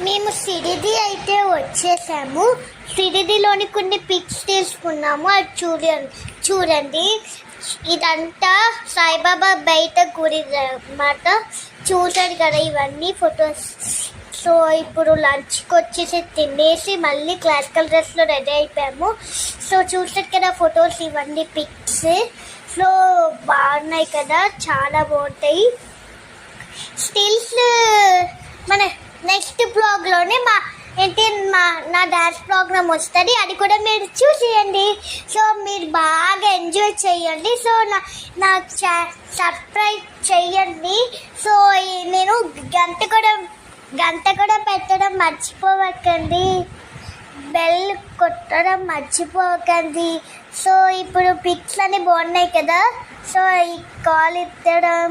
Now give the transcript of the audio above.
మేము సిరిడి అయితే వచ్చేసాము. సిరిడిలోని కొన్ని పిక్స్ తీసుకున్నాము. అది చూడండి. ఇదంతా సాయిబాబా బయట గుడి అన్నమాట. చూసారు కదా ఇవన్నీ ఫొటోస్. సో ఇప్పుడు లంచ్కి వచ్చేసి తినేసి మళ్ళీ క్లాసికల్ డ్రెస్లో రెడీ అయిపోయాము. సో చూసారు కదా ఫొటోస్, ఇవన్నీ పిక్స్. సో బాగున్నాయి కదా, చాలా బాగుంటాయి. స్టిల్స్ మన నెక్స్ట్ బ్లాగ్లోనే నా డాన్స్ ప్రోగ్రామ్ వస్తుంది, అది కూడా మీరు చూసేయండి. సో మీరు బాగా ఎంజాయ్ చేయండి. సో నా సబ్స్క్రైబ్ చేయండి. సో నేను గంట కూడా పెట్టడం మర్చిపోవకండి, బెల్ కొట్టడం మర్చిపోకండి. సో ఇప్పుడు పిక్స్ అన్నీ బాగున్నాయి కదా. సో ఈ కాల్ ఎత్తడం